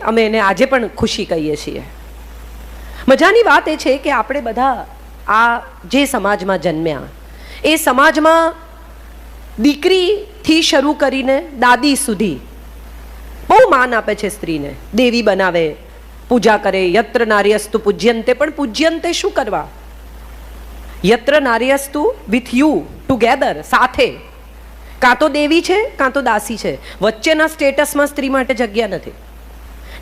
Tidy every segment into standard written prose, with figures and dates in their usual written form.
અમે એને આજે પણ ખુશી કહીએ છીએ. મજાની વાત એ છે કે આપણે બધા આ જે સમાજમાં જન્મ્યા એ સમાજમાં દીકરીથી શરૂ કરીને દાદી સુધી બહુ માન આપે છે સ્ત્રીને. દેવી બનાવે, પૂજા કરે. યત્ર નાર્યસ્તુ પૂજ્યંતે, પણ પૂજ્યંતે શું કરવા? યત્ર નાર્યસ્તુ વિથ યુ, ટુગેધર, સાથે. કાં તો દેવી છે કાં તો દાસી છે, વચ્ચેના સ્ટેટસમાં સ્ત્રી માટે જગ્યા નથી.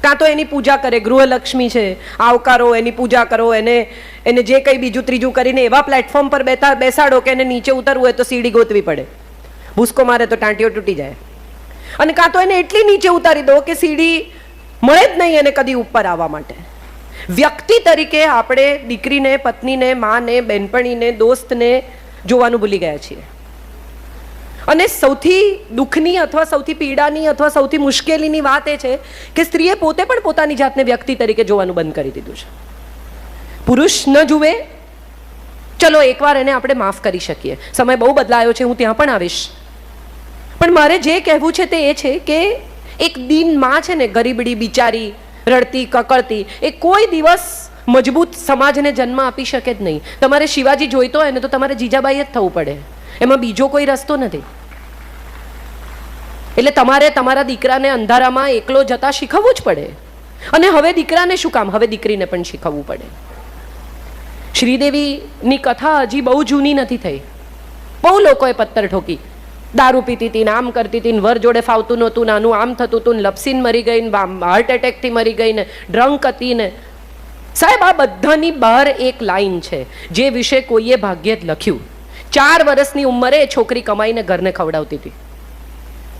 કાં તો એની પૂજા કરે, ગૃહલક્ષ્મી છે, આવકારો, એની પૂજા કરો, એને જે કંઈ બીજું ત્રીજું કરીને એવા પ્લેટફોર્મ પર બેસાડો કે એને નીચે ઉતરવું હોય તો સીડી ગોતવી પડે, ભૂસકો મારે તો ટાંટીઓ તૂટી જાય. અને કાં તો એને એટલી નીચે ઉતારી દો કે સીડી મળે જ નહીં એને કદી ઉપર આવવા માટે. વ્યક્તિ તરીકે આપણે દીકરીને, પત્નીને, માને, બહેનપણીને, દોસ્તને જોવાનું ભૂલી ગયા છીએ. અને સૌથી દુઃખની અથવા સૌથી પીડાની અથવા સૌથી મુશ્કેલીની વાત એ છે કે સ્ત્રીએ પોતે પણ પોતાની જાતને વ્યક્તિ તરીકે જોવાનું બંધ કરી દીધું છે. પુરુષ ન જુએ, ચલો એકવાર એને આપણે માફ કરી શકીએ, સમય બહુ બદલાયો છે, હું ત્યાં પણ આવીશ. પણ મારે જે કહેવું છે તે એ છે કે એક દીન માં છે ને, ગરીબડી બિચારી, રડતી કકળતી, એ કોઈ દિવસ મજબૂત સમાજને જન્મ આપી શકે જ નહીં. તમારે શિવાજી જોઈતો હોય ને તો તમારે જીજાબાઈ જ થવું પડે, એમાં બીજો કોઈ રસ્તો નથી. એટલે તમારે તમારા દીકરાને અંધારામાં એકલો જતા શીખવવું જ પડે. અને હવે દીકરાને શું કામ, હવે દીકરીને પણ શીખવવું પડે. શ્રીદેવીની કથા હજી બહુ જૂની નથી થઈ. બહુ લોકોએ પથ્થર ઠોકી, દારૂ પીતી હતી ને, આમ કરતી હતી ને, વર જોડે ફાવતું નહોતું, નાનું આમ થતું હતું ને, લપસીને મરી ગઈ ને, હાર્ટ એટેકથી મરી ગઈ ને, ડ્રંક હતી ને. સાહેબ, આ બધાની બહાર એક લાઈન છે જે વિશે કોઈએ ભાગ્યે જ લખ્યું. 4 વર્ષની ઉંમરે એ છોકરી કમાઈને ઘરને ખવડાવતી હતી.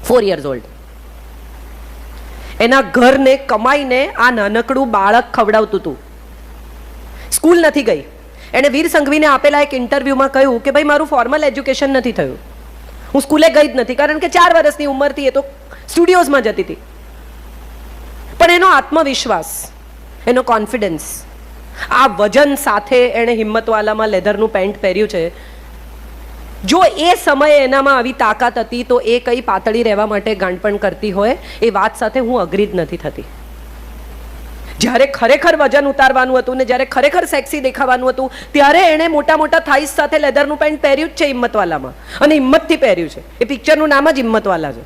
4 years old. એના ઘરને કમાઈને આ નાનકડું બાળક ખવડાવતું હતું. સ્કૂલ નથી ગઈ. એને વીર સંઘવીને આપેલા એક ઇન્ટરવ્યુમાં કહ્યું કે ભાઈ, મારું ફોર્મલ એજ્યુકેશન નથી થયું, હું સ્કૂલે ગઈ જ નથી, કારણ કે 4 વર્ષની ઉંમરથી એ તો સ્ટુડિયોઝમાં જતી હતી. પણ એનો આત્મવિશ્વાસ, એનો કોન્ફિડન્સ, આ વજન સાથે એણે હિંમતવાલામાં લેધરનું પેન્ટ પહેર્યું છે. જો એ સમયે એનામાં આવી તાકાત હતી તો એ કઈ પાતળી રહેવા માટે ગાંડપણ કરતી હોય એ વાત સાથે હું અગ્રી જ નથી થતી. જ્યારે ખરેખર વજન ઉતારવાનું હતું ને જ્યારે ખરેખર સેક્સી દેખાવાનું હતું ત્યારે એણે મોટા મોટા થાઈસ સાથે લેધરનું પેન્ટ પહેર્યું જ છે હિંમતવાલામાં, અને હિંમતથી પહેર્યું છે. એ પિક્ચરનું નામ જ હિંમતવાલા છે.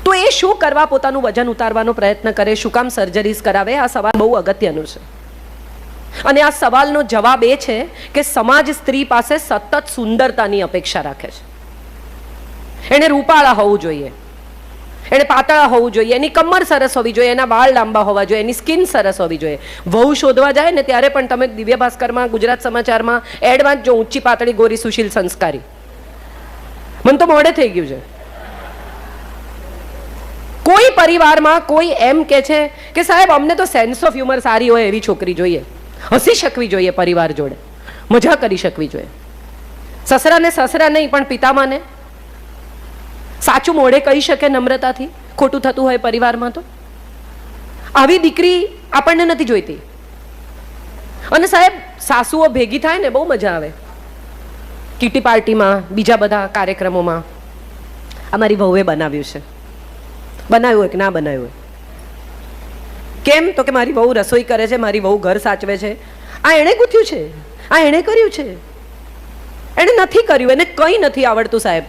તો એ શું કરવા પોતાનું વજન ઉતારવાનો પ્રયત્ન કરે, શું કામ સર્જરીઝ કરાવે? આ સવાલ બહુ અગત્યનો છે. અને આ સવાલનો જવાબ એ છે કે સમાજ સ્ત્રી પાસે સતત સુંદરતાની અપેક્ષા રાખે છે. એને રૂપાળા હોવું જોઈએ, એને પાતળા હોવું જોઈએ, એની કમર સરસ હોવી જોઈએ, એના વાળ લાંબા હોવા જોઈએ, એની સ્કિન સરસ હોવી જોઈએ. વહુ શોધવા જાય ને ત્યારે પણ તમે દિવ્ય ભાસ્કરમાં, ગુજરાત સમાચારમાં એડ વાંચજો, ઊંચી પાતળી ગોરી સુશીલ સંસ્કારી. મને તો મોડે થઈ ગયું છે. કોઈ પરિવારમાં કોઈ એમ કે છે કે સાહેબ અમને તો સેન્સ ઓફ હ્યુમર સારી હોય એવી છોકરી જોઈએ, હસી શકવી જોઈએ, પરિવાર જોડે મજા કરી શકવી જોઈએ. સસરાને સસરા નહીં પણ પિતામાને સાચું મોઢે કહી શકે નમ્રતાથી, ખોટું થતું હોય પરિવારમાં તો. આવી દીકરી આપણને નથી જોઈતી. અને સાહેબ, સાસુઓ ભેગી થાય ને બહુ મજા આવે. કીટી પાર્ટીમાં, બીજા બધા કાર્યક્રમોમાં. અમારી વહુએ બનાવ્યું છે. બનાવ્યું હોય કે ના બનાવ્યું હોય. કેમ? તો કે મારી વહુ રસોઈ કરે છે, મારી વહુ ઘર સાચવે છે. આ એણે ગૂંથ્યું છે, આ એણે કર્યું છે. એણે નથી કર્યું, એને કંઈ નથી આવડતું સાહેબ.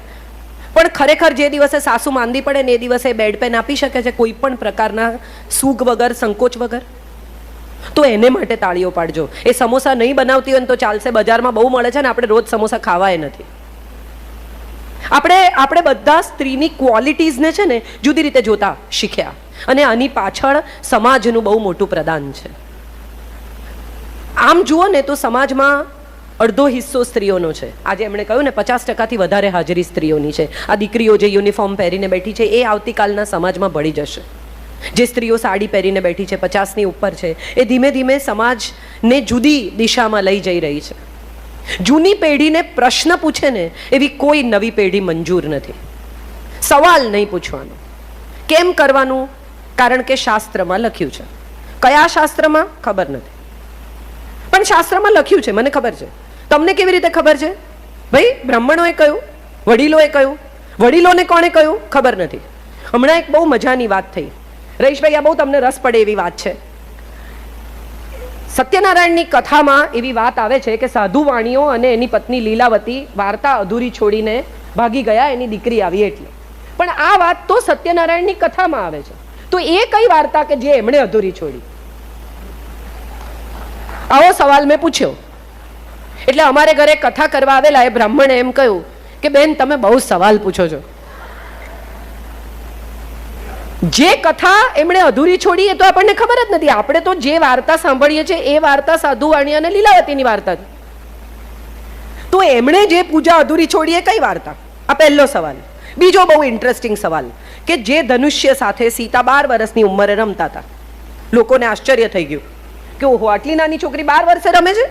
પણ ખરેખર જે દિવસે સાસુ માંદી પડે ને એ દિવસે બેડ પેન આપી શકે છે કોઈ પણ પ્રકારના સૂગ વગર, સંકોચ વગર, તો એને માટે તાળીઓ પાડજો. એ સમોસા નહીં બનાવતી હોય ને તો ચાલશે, બજારમાં બહુ મળે છે ને, આપણે રોજ સમોસા ખાવાય નથી. આપણે બધા સ્ત્રીની ક્વોલિટીઝને છે ને જુદી રીતે જોતા શીખ્યા, અને આની પાછળ સમાજનું બહુ મોટું પ્રદાન છે. આમ જુઓ ને તો સમાજમાં અડધો હિસ્સો સ્ત્રીઓનો છે. આજે એમણે કહ્યું ને 50%થી વધારે હાજરી સ્ત્રીઓની છે. આ દીકરીઓ જે યુનિફોર્મ પહેરીને બેઠી છે એ આવતીકાલના સમાજમાં ભળી જશે. જે સ્ત્રીઓ સાડી પહેરીને બેઠી છે, 50ની ઉપર છે, એ ધીમે ધીમે સમાજને જુદી દિશામાં લઈ જઈ રહી છે. જૂની પેઢીને પ્રશ્ન પૂછે ને એવી કોઈ નવી પેઢી મંજૂર નથી. સવાલ નહીં પૂછવાનો. કેમ કરવાનું? કારણ કે શાસ્ત્રમાં લખ્યું છે. કયા શાસ્ત્રમાં ખબર નથી, પણ શાસ્ત્રમાં લખ્યું છે, મને ખબર છે. તમને કેવી રીતે ખબર છે? ભાઈ, બ્રાહ્મણોએ કહ્યું, વડીલોએ કહ્યું. વડીલોને કોણે કહ્યું ખબર નથી. હમણાં એક બહુ મજાની વાત થઈ રહીશભાઈ, આ બહુ તમને રસ પડે એવી વાત છે. સત્યનારાયણની કથામાં એવી વાત આવે છે કે સાધુ વાણીઓ અને એની પત્ની લીલાવતી વાર્તા અધૂરી છોડીને ભાગી ગયા, એની દીકરી આવી એટલે. પણ આ વાત તો સત્યનારાયણની કથામાં આવે છે. તો એ કઈ વાર્તા કે જે એમણે અધૂરી છોડી? આવો સવાલ મેં પૂછ્યો. એટલે અમારે ઘરે કથા કરવા આવેલા એ બ્રાહ્મણે એમ કહ્યું કે બેન, તમે બહુ સવાલ પૂછો છો. જે કથા એમણે અધૂરી છોડી એ તો આપણને ખબર જ નથી. આપણે તો જે વાર્તા સાંભળીએ છીએ એ વાર્તા સાધુ વાણી અને લીલાવતીની વાર્તા છે. તો એમણે જે પૂજા અધૂરી છોડી એ કઈ વાર્તા? આ પહેલો સવાલ. બીજો બહુ ઇન્ટરેસ્ટિંગ સવાલ કે જે ધનુષ્ય સાથે સીતા 12 વર્ષની ઉંમરે રમતા હતા. લોકોને આશ્ચર્ય થઈ ગયું કે ઓહો, આટલી નાની છોકરી 12 વર્ષે રમે છે.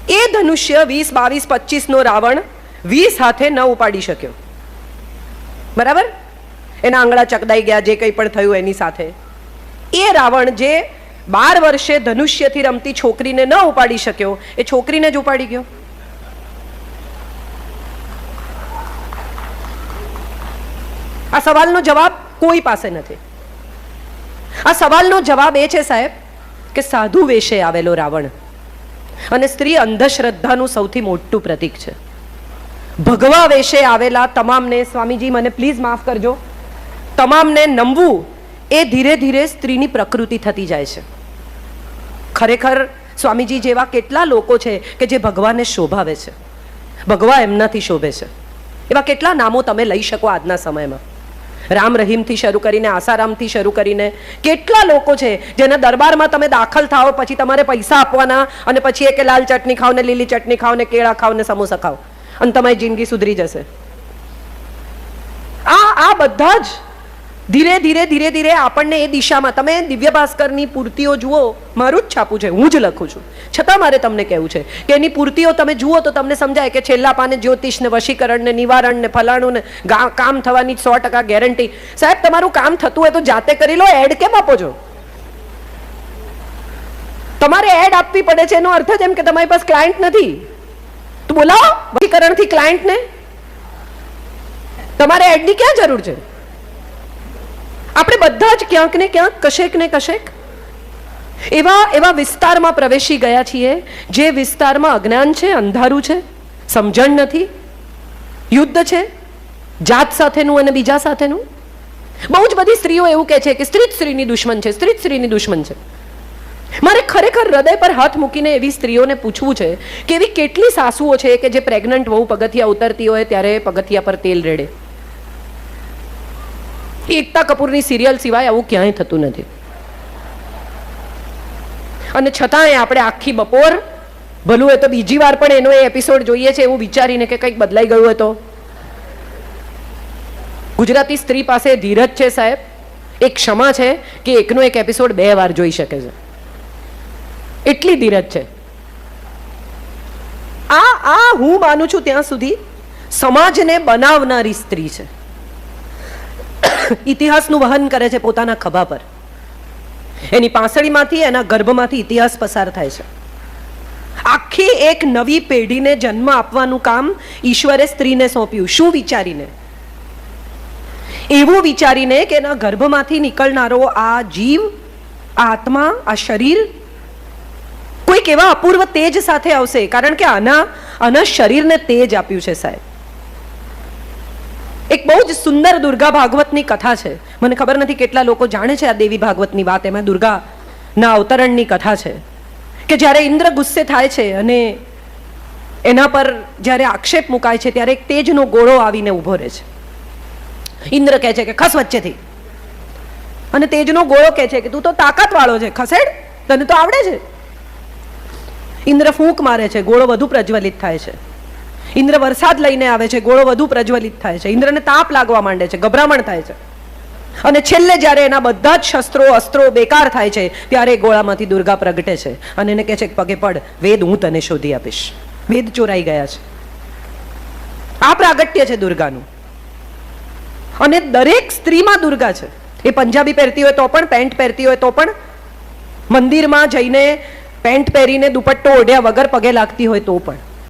એ ધનુષ્ય 20, 22, 25 નો રાવણ 20 હાથે ન ઉપાડી શક્યો. બરાબર? એના આંગળા ચકદાઈ ગયા, જે કંઈ પણ થયું એની સાથે. એ રાવણ જે 12 વર્ષે ધનુષ્યથી રમતી છોકરીને ન ઉપાડી શક્યો, એ છોકરીને જ ઉપાડી ગયો. આ સવાલનો જવાબ કોઈ પાસે નથી. આ સવાલનો જવાબ એ છે સાહેબ કે સાધુ વેશે આવેલો રાવણ અને સ્ત્રી અંધશ્રદ્ધાનું સૌથી મોટું પ્રતીક છે. ભગવા વેશે આવેલા તમામને, સ્વામીજી મને પ્લીઝ માફ કરજો, તમામને નમવું એ ધીરે ધીરે સ્ત્રીની પ્રકૃતિ થતી જાય છે. ખરેખર સ્વામીજી જેવા કેટલા લોકો છે કે જે ભગવાનને શોભાવે છે, ભગવા એમનાથી શોભે છે. એવા કેટલા નામો તમે લઈ શકો આજના સમયમાં. રામ રહીમથી શરૂ કરીને, આસારામથી શરૂ કરીને કેટલા લોકો છે જેના દરબારમાં તમે દાખલ થાઓ પછી તમારે પૈસા આપવાના અને પછી એક લાલ ચટણી ખાઓ ને લીલી ચટણી ખાઓ ને કેળા ખાઓ ને સમોસા ખાઓ અને તમારી જિંદગી સુધરી જશે. આ બધા જ ધીરે ધીરે ધીરે ધીરે આપણને એ દિશામાં, તમે દિવ્ય ભાસ્કરની પૂર્તિઓ જુઓ, મારું જ છાપું છે, હું જ લખું છું, છતાં મારે તમને કહેવું છે કે એની પૂર્તિઓ તમે જુઓ તો તમને સમજાય કે છેલ્લા પાને જ્યોતિષ ને વશીકરણ ને નિવારણ ને ફલાણું ને કામ થવાની 100% ગેરંટી. સાહેબ, તમારું કામ થતું હોય તો જાતે કરી લો, એડ કેમ આપો છો? તમારે એડ આપવી પડે છે એનો અર્થ જ એમ કે તમારી પાસે ક્લાયન્ટ નથી. તો બોલાવો વશીકરણથી ક્લાયન્ટને. તમારે એડની ક્યાં જરૂર છે? આપણે બધા જ ક્યાંક ને ક્યાંક, કશેક ને કશેક એવા વિસ્તારમાં પ્રવેશી ગયા છીએ જે વિસ્તારમાં અજ્ઞાન છે, અંધારું છે, સમજણ નથી, યુદ્ધ છે જાત સાથેનું અને બીજા સાથેનું. બહુ જ બધી સ્ત્રીઓ એવું કહે છે કે સ્ત્રી જ સ્ત્રીની દુશ્મન છે, સ્ત્રી જ સ્ત્રીની દુશ્મન છે. મારે ખરેખર હૃદય પર હાથ મૂકીને એવી સ્ત્રીઓને પૂછવું છે કે એવી કેટલી સાસુઓ છે કે જે પ્રેગ્નન્ટ વહુ પગથિયા ઉતરતી હોય ત્યારે પગથિયા પર તેલ રેડે. એકતા કપૂરની સિરિયલ સિવાય આવું ક્યાંય થતું નથી. અને છતાંય આપણે આખી બપોર, ભલું હોય તો બીજી વાર પણ એનો એ એપિસોડ જોઈએ છે એવું વિચારીને કે કંઈક બદલાઈ ગયું હોય તો. ગુજરાતી સ્ત્રી પાસે ધીરજ છે સાહેબ, એક ક્ષમા છે કે એકનો એક એપિસોડ 2 વાર જોઈ શકે છે. એટલી ધીરજ છે. આ હું માનું છું ત્યાં સુધી સમાજને બનાવનારી સ્ત્રી છે. ઇતિહાસનું વહન કરે છે પોતાના ખભા પર. એની પાંસળીમાંથી, એના ગર્ભમાંથી ઇતિહાસ પસાર થાય છે. આખી એક નવી પેઢીને જન્મ આપવાનું કામ ઈશ્વરે સ્ત્રીને સોંપ્યું. શું વિચારીને? એવું વિચારીને કે એના ગર્ભમાંથી નીકળનારો આ જીવ, આ આત્મા, આ શરીર કોઈક એવા અપૂર્વ તેજ સાથે આવશે. કારણ કે આના શરીરને તેજ આપ્યું છે સાહેબ. એક બહુ જ સુંદર દુર્ગા ભાગવતની કથા છે. મને ખબર નથી કેટલા લોકો જાણે છે આ દેવી ભાગવતની વાત. એમાં દુર્ગાના અવતરણની કથા છે કે જ્યારે ઇન્દ્ર ગુસ્સે થાય છે અને એના પર જ્યારે આક્ષેપ મુકાય છે ત્યારે એક તેજનો ગોળો આવીને ઊભો રહે છે. ઇન્દ્ર કહે છે કે ખસ વચ્ચેથી, અને તેજનો ગોળો કહે છે કે તું તો તાકાત વાળો છે, ખસેડ, તને તો આવડે છે. ઇન્દ્ર ફૂંક મારે છે, ગોળો વધુ પ્રજ્વલિત થાય છે. ઇન્દ્ર વરસાદ લઈને આવે છે, ગોળો વધુ પ્રજ્વલિત થાય છે. ઇન્દ્રને તાપ લાગવા માંડે છે, ગભરામણ થાય છે. અને છેલ્લે જ્યારે એના બધા જ શસ્ત્રો અસ્ત્રો બેકાર થાય છે ત્યારે ગોળામાંથી દુર્ગા પ્રગટે છે અને એને કહે છે કે પગે પડ, વેદ હું તને શોધી આપીશ. વેદ ચોરાઈ ગયા છે. આ પ્રાગટ્ય છે દુર્ગાનું. અને દરેક સ્ત્રીમાં દુર્ગા છે. એ પંજાબી પહેરતી હોય તો પણ, પેન્ટ પહેરતી હોય તો પણ, મંદિરમાં જઈને પેન્ટ પહેરીને દુપટ્ટો ઓઢ્યા વગર પગે લાગતી હોય તો પણ.